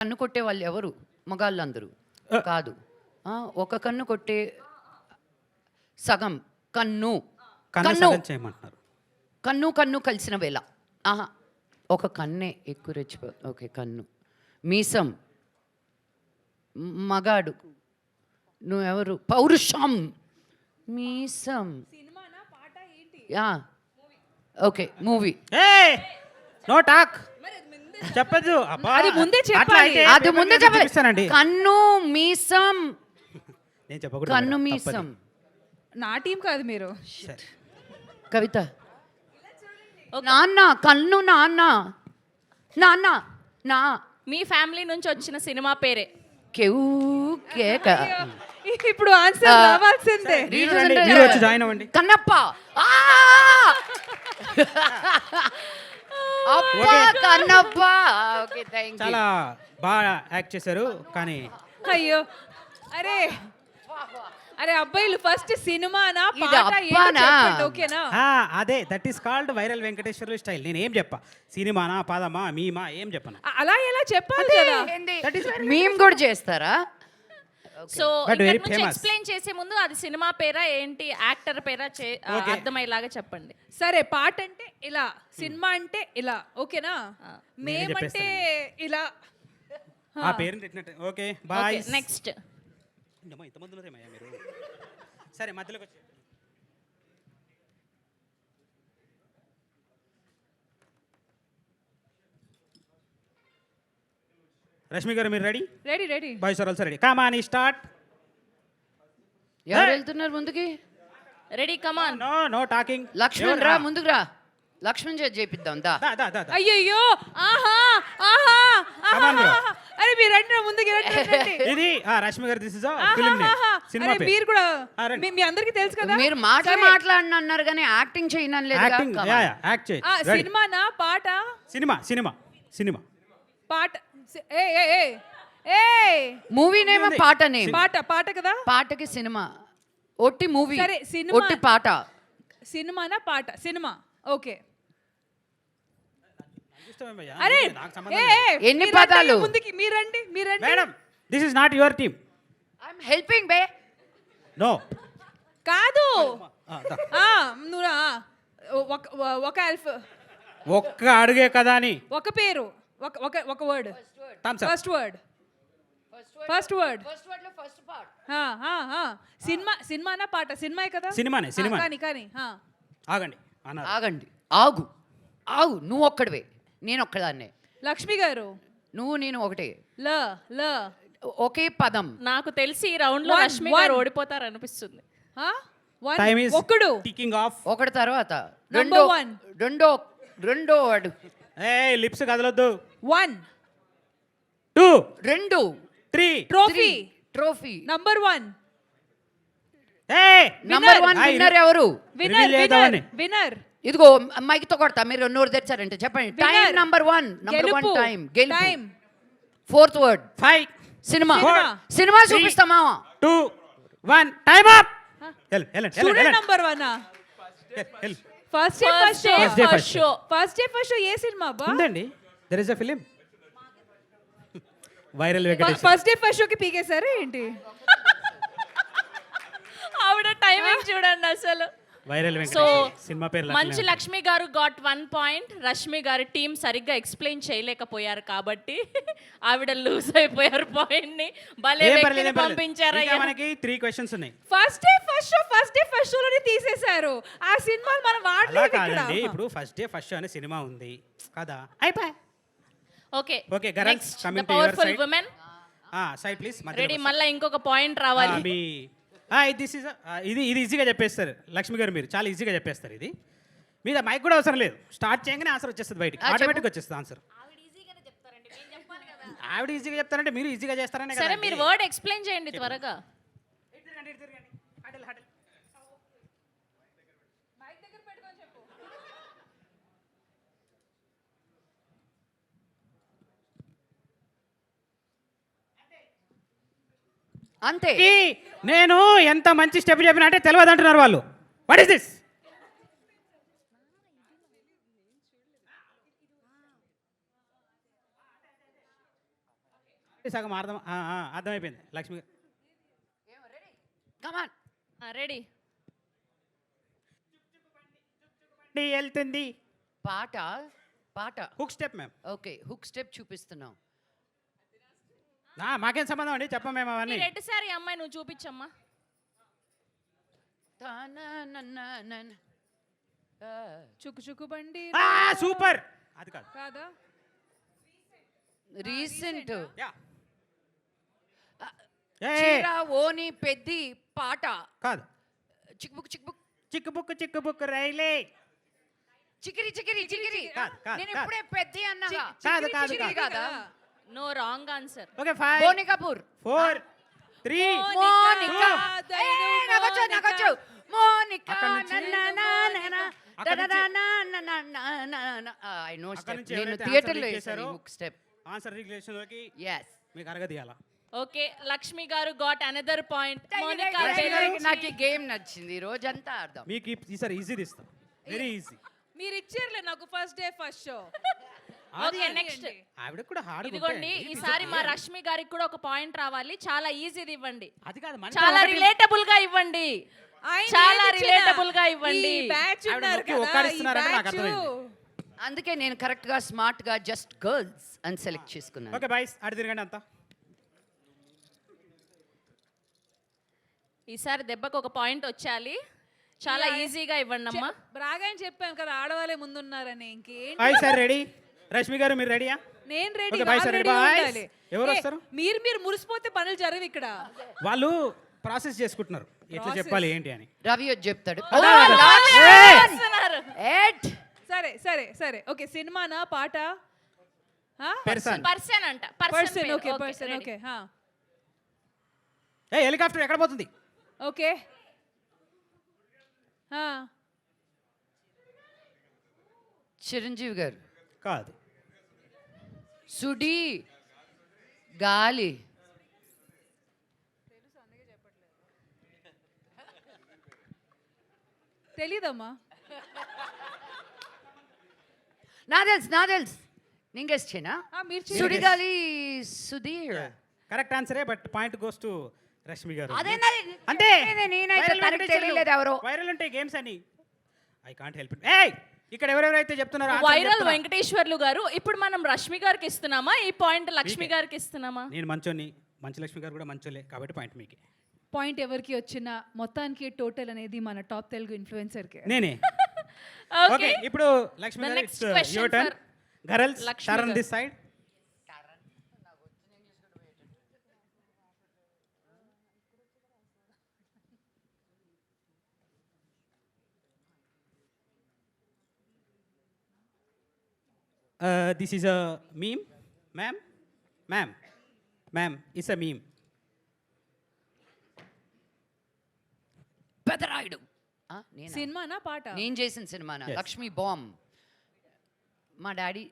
కన్ను కొట్టే వాళ్ళు ఎవరు? మగాళ్ళందరూ కాదు. ఒక కన్ను కొట్టే సగం కన్ను కన్ను చేయమంటున్నారు. కన్ను కన్ను కలిసిన వేళ ఒక కన్నే ఎక్కువ రెచ్చిపో. ఓకే, కన్ను. మీసం మగాడు. నువ్వెవరు? పౌరుషం. మీసం. Okay, movie. నో టాక్ చెప్పదు. అది ముందే చెప్పాలి. అది ముందే చెప్పాలి. కన్ను మీసం. నేను చెప్పకూడదు. కన్ను మీసం. నా టీం కాదు మీరు. కవిత. నాన్న కన్ను. నాన్న నాన్న నా మీ ఫ్యామిలీ నుంచి వచ్చిన సినిమా పేరే. కేవు కేక. ఇప్పుడు ఆన్సర్ రావాల్సిందే. మీరు వచ్చి జాయిన్ అవ్వండి. కన్నప్ప. కన్నప్ప. Okay, thank you. చాలా బాగా యాక్ట్ చేశారు. కానీ అయ్యో, అరే అరే అబ్బాయిలు ఫస్ట్ సినిమానా ఇది పాట ఏంటో అప్పానా? చెప్పండి, ఓకేనా? అదే that is called viral Venkateswarlu style. నేను ఏం చెప్పా? సినిమానా పదమా మీమా ఏం చెప్పను. అలా ఎలా చెప్పాలి కదా. మేము కూడా చేస్తారా? సో But very ఇక్కడ నుంచి famous. ఎక్స్ప్లెయిన్ చేసే ముందు అది సినిమా పేరా ఏంటి, యాక్టర్ పేరా అర్థమయ్యేలాగా చెప్పండి. సరే, పాట అంటే ఇలా, సినిమా అంటే ఇలా, ఓకేనా? మేమంటే చెప్పేస్తానండి. ఇలా. ఆ పేరుని పెట్టినట్టు. Okay bye. నెక్స్ట్. ఇంతమంది ఉన్నారేమయ్యా మీరు? సరే, మధ్యలోకి వచ్చి రష్మి గారు మీరు ready? Ready ready. Boys are also ready. Come on start. ఎవరు వెళ్తున్నారు ముందుకి? Ready, come on. No no talking. Lakshman రా, ముందుకు రా. లక్ష్మణ్ చేతి చేపిద్దాం దా. అయ్యయ్యో, ఆహా ఆహా Come on, bro. అరే మీరు రండి, ముందుకి రండి. ఇది రష్మి గారు this is film name. Cinema పేరు. మీరు కూడా మీ అందరికీ తెలుసు కదా. మీరు మాట్లాడిన అన్నారు కానీ యాక్టింగ్ చేయనని లేదు. యాక్టింగ్ యాక్ట్ చేయి. సినిమానా పాట? సినిమా సినిమా సినిమా పాట. ఏ ఏ ఏ ఏ మూవీ నేమ్ పాట నేమ్. పాట పాట కదా. పాటకి సినిమా. ఒట్టి మూవీ. సరే, సినిమా. ఒట్టి పాట. సినిమానా పాట? సినిమా. ఓకే. అరే ఎన్ని పదాలు? ముందుకి మీరండి, మీరండి. Madam, this is not your team. I'm helping బే. నో కాదు. నువ్వు ఒక అల్ఫ్, ఒక్క అడుగే కదా అని. ఒక పేరు, ఒక ఒక ఒక word. First word. First word. Cinema. సినిమానా పాట? సినిమాయే కదా. సినిమానే సినిమా. కానీ కానీ ఆగండి అన్నారు. ఆగండి, ఆగు ఆగు. నువ్వు ఒక్కడివే, నేను ఒక్కదాన్నే. లక్ష్మి గారు, నువ్వు నేను ఒకటే. ల ల ఒకే పదం. నాకు తెలిసి ఈ రౌండ్ లో రష్మి గారు ఓడిపోతారు అనిపిస్తుంది. టైం ఇస్ ఒక్కడు టికింగ్ ఆఫ్. ఒకటి తర్వాత Number one. రెండో వాడు. లిప్స్ కదలొద్దు. 1 2 రెండు 3 trophy. Trophy. Number 1. Number 1 winner ఎవరు? Winner winner winner. ఇదిగో మైక్తో కొడతా, మీరు నోరు తెచ్చారంటే చెప్పండి. Time number 1. Number 1 time. Time. Fourth word 5 cinema. Cinema చూపిస్తామా? 2 1 time up. Student number 1. First day first show. First day first show ఏ సినిమా అబ్బా? ఉందండి. There is a film viral Venkatesh. First day ఫస్ట్ షోకి పీకేశారు ఏంటి? ఆవిడ టైమింగ్ చూడండి అసలు. వైరల్ సో వెంకటేష్ సినిమా పేరు మంచి లక్ష్మి గారు గాట్ 1 పాయింట్. రష్మి గారి టీం సరిగ్గా ఎక్స్ప్లెయిన్ చేయలేకపోయారు కాబట్టి ఆవిడ లూజ్ అయిపోయారు పాయింట్ ని. భలే వ్యక్తిని పంపించారు. మనకి 3 క్వశ్చన్స్ ఉన్నాయి. ఫస్ట్ డే ఫస్ట్ షో లోనే తీసేశారు. ఆ సినిమాలు మనం వాడలేదు ఇక్కడ. ఇప్పుడు ఫస్ట్ డే ఫస్ట్ షో అనే సినిమా ఉంది కదా. అయిపోయి. Okay okay girls coming to your powerful side. Women side please. Ready. మళ్ళీ ఇంకొక పాయింట్ రావాలి. దిస్ ఇస్ ఇది ఈజీగా చెప్పేస్తారు లక్ష్మి గారు. మీరు చాలా ఈజీగా చెప్పేస్తారు. ఇది మీద మైక్ కూడా అవసరం లేదు. స్టార్ట్ చేయగానే ఆన్సర్ వచ్చేస్తుంది బయటికి. ఆటోమేటిక్ వచ్చేస్తుంది ఆన్సర్. ఆవిడ ఈజీగా చెప్తారంటే మీరు ఈజీగా చేస్తారనే కదా. సరే, మీరు వర్డ్ ఎక్స్ప్లెయిన్ చేయండి త్వరగా. అంతే. నేను ఎంత మంచి స్టెప్ చెప్పినా అంటే తెలియదు అంటున్నారు వాళ్ళు. What is this? సగం అర్థమైపోయింది లక్ష్మి గారు. కమాన్ రెడీ బండి వెళ్తుంది. పాట పాట hook step ma'am. Okay hook step చూపిస్తున్నాం. మాకేం సంబంధం అండి, చెప్పం మేము అవన్నీ. రెడ్ సారీ అమ్మాయి నువ్వు చూపించమ్మా. చుక్కు చుక్కు బండి సూపర్. అది కాదు. కాదా? Recent yeah. చీర ఓని పెద్ది పాట కాదు. చిక్బుక్ చిక్బుక్ చిక్కు బుక్ రైలే. చికిరి చికిరి చికిరి కాదు, కాదు, నేను కాదు. ఇప్పుడే పెద్ది అన్నగా. కాదు, కాదు, చికిరి కాదు. కాదా? No wrong answer. Okay 5 Boney Kapoor 4 3 Monica దైను నాకొచ్చు మోనికా. నాకొచ్చు మోనికా అక్కడి నుంచి- ఐ నో అక్కడి స్టెప్. నుంచి నేను ఎవరైతే థియేటర్లో answer వేసాను చేశారో హుక్ స్టెప్. ఆన్సర్ రిలేషన్లోకి yes మీకు అరగదీయాల. ఓకే లక్ష్మి గారు గాట్ అనదర్ పాయింట్. మోనికా నాకు ఈ గేమ్ నచ్చింది ఈ రోజంతా ఆడదాం. మీకు ఈసారి ఈజీ ఇస్తాం, వెరీ ఈజీ. మీరు ఇచ్చారులే నాకు first day first show. Okay next ఆవిడ కూడా హార్డ్. ఇదిగోండి ఈసారి మా రష్మి గారికి కూడా ఒక పాయింట్ రావాలి. చాలా ఈజీది ఇవ్వండి, అది కాదు మన చాలా రిలేటబుల్ గా ఇవ్వండి, చాలా రిలేటబుల్ గా ఇవ్వండి. బ్యాచ్ ఆవిడ ఉన్నారు నొక్కి కదా, ఒక్కడిస్తున్నారంటే ఈ నాకు అర్థమైంది. batch. అందుకే నేను కరెక్ట్ గా స్మార్ట్ గా జస్ట్ గర్ల్స్ అని సెలెక్ట్ చేసుకున్నాను. ఓకే బాయ్స్ అటు తిరగండి అంతా. ఈసారి దెబ్బకు ఒక పాయింట్ వచ్చేయాలి. చాలా ఈజీగా ఇవ్వండి అమ్మా. బాగా అని చెప్పాను కదా ఆడవాళ్ళే ముందున్నారని. ఇంకేంటి bye sir ready. Rashmi garu మీరు రెడీయా? నేను ready. Okay, bye, sir. Bye. ఎవరు వస్తారు? మీరు మురిసిపోతే పనులు జరగవు ఇక్కడ. వాళ్ళు ప్రాసెస్ చేసుకుంటున్నారు ఎట్లా చెప్పాలి ఏంటి అని. రవి వచ్చి చెప్తాడు. అదే, అదే. చేస్తున్నారు. ఎట్ సరే సరే సరే ఓకే. సినిమానా పాట? పర్సన్. పర్సన్ అంట. పర్సన్. Okay person. ఓకే ఏ హెలికాప్టర్ ఎక్కడ పోతుంది? ఓకే చిరంజీవి గారు. కాదు. సుడి గాలి తెలీదమ్మా. నా తెలుసు నేను గెస్ట్ చేయనా? మీరు సుడిగాలి సుధీర్. కరెక్ట్ ఆన్సరే but point goes to Rashmi garu. అదే అంటే నేనైతే తనకు తెలియలేదు ఎవరో. వైరల్ ఉంటాయి గేమ్స్ అని. I can't help it. ఏయ్ ఇక్కడ ఎవరెవరైతే చెప్తున్నారో వైరల్ వెంకటేశ్వర్లు గారు ఇప్పుడు మనం రష్మి గారికి ఇస్తున్నామా ఈ పాయింట్ లక్ష్మి గారికి ఇస్తున్నామా? నేను మంచోని, మంచి లక్ష్మి గారు కూడా మంచోలే కాబట్టి పాయింట్ మీకే. పాయింట్ ఎవరికి వచ్చినా మొత్తానికి టోటల్ అనేది మన టాప్ తెలుగు ఇన్ఫ్లుయెన్సర్కే. నేనే. ఓకే ఓకే ఇప్పుడు Lakshmi The garu next it's question your turn. for girls Lakshmi turn garu. This side. This is a meme, ma'am, it's a meme. Pedarayudu. సినిమానా పాట? నేను చేసిన సినిమానా? Yes. లక్ష్మి బాంబ్. మా డాడీ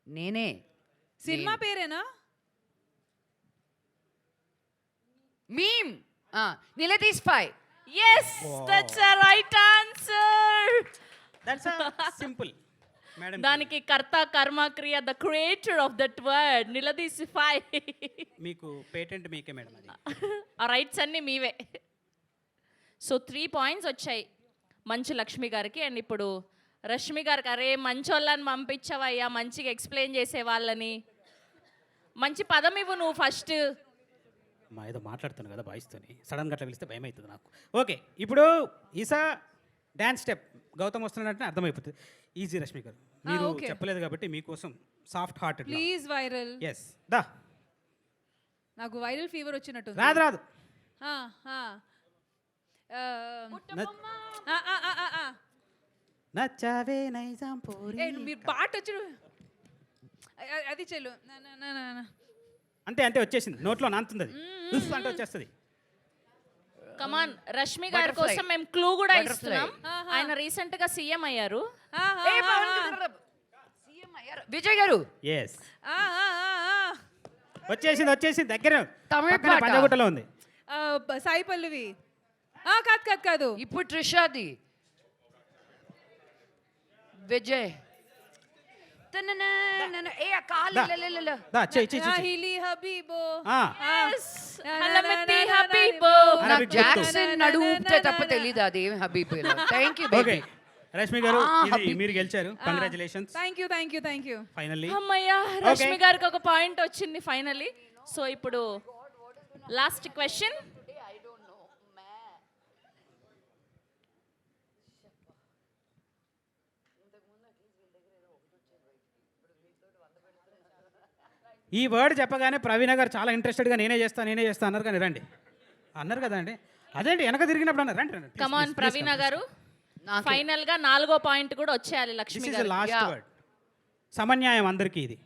నేనే. సినిమా పేరేనా? మీమ్ నిలదీస్ 5. yes that's a right answer. That's a simple. Madam. దానికి కర్త కర్మ క్రియ the creator of that word నిలదీసిఫై. మీకు పేటెంట్ మీకే మేడం అది. ఆ రైట్స్ అన్నీ మీవే. సో 3 పాయింట్స్ వచ్చాయి మంచు లక్ష్మి గారికి. అండ్ ఇప్పుడు రష్మి గారికి అరే మంచోళ్ళని పంపించవయ్యా మంచిగా ఎక్స్ప్లెయిన్ చేసే వాళ్ళని. మంచి పదం ఇవ్వు నువ్వు ఫస్ట్. మా ఏదో మాట్లాడుతాను కదా బాయ్స్తోని, సడన్గా అట్లా పిలిస్తే భయం అవుతుంది నాకు. ఓకే ఇప్పుడు ఈసా డ్యాన్స్ స్టెప్ గౌతమ్ వస్తున్నాడంటే అర్థమైపోతుంది. ఈజీ రష్మి గారు మీరు okay. చెప్పలేదు కాబట్టి మీకోసం soft hearted. Please viral. Yes దా. నాకు వైరల్ ఫీవర్ వచ్చినట్టు. రాదు నచ్చావే నైజాం పోరి. మీరు పాట వచ్చి అది చెల్లు. అంతే వచ్చేసింది నోట్లో నాంతుంది అది. ఉఫ్ అంటే వచ్చేస్తుంది. కమాన్ రష్మి గారి Butterfly. కోసం మేము క్లూ కూడా Butterfly. ఇస్తున్నాం. ఆయన రీసెంట్ గా సీఎం అయ్యారు. విజయ్ గారు. ఎస్ వచ్చేసింది దగ్గర. తమిళ పక్కన పాట. పంజాగుట్టలో ఉంది. సాయి పల్లవి. కాదు ఇప్పుడు ట్రిషాది. విజయ్ ఏ ఆ కాలు దా. లే, లే, లే. దా చెయ్యి చెయ్యి చెయ్యి. రాహిలి హబీబో ఆ, హలమతి హబీబో నాకు అరబిక్ గుర్తు. జాక్సన్ నడు ఊపితే తప్ప తెలీదు అదేం Habib thank you okay Rashmi గారు ఆ, ఇది హబీబ్. మీరు గెలిచారు కంగ్రాచులేషన్స్ థ్యాంక్ యూ ఫైనల్లీ అమ్మయ్య రష్మి గారికి ఒక పాయింట్ వచ్చింది ఫైనలీ. సో ఇప్పుడు లాస్ట్ క్వశ్చన్. ఈ వర్డ్ చెప్పగానే ప్రవీణ గారు చాలా ఇంట్రెస్టెడ్గా నేనే చేస్తా అన్నారు కానీ రండి అన్నారు కదా అండి. అదేంటి వెనక తిరిగినప్పుడు అన్నారు రండి రండి కమాన్ ప్రవీణ గారు, నాకే. ఫైనల్ గా 4వ పాయింట్ కూడా వచ్చేయాలి దిస్ లక్ష్మి ఇస్ గారు. Last Yeah. వర్డ్. సమన్యాయం అందరికీ ఇది.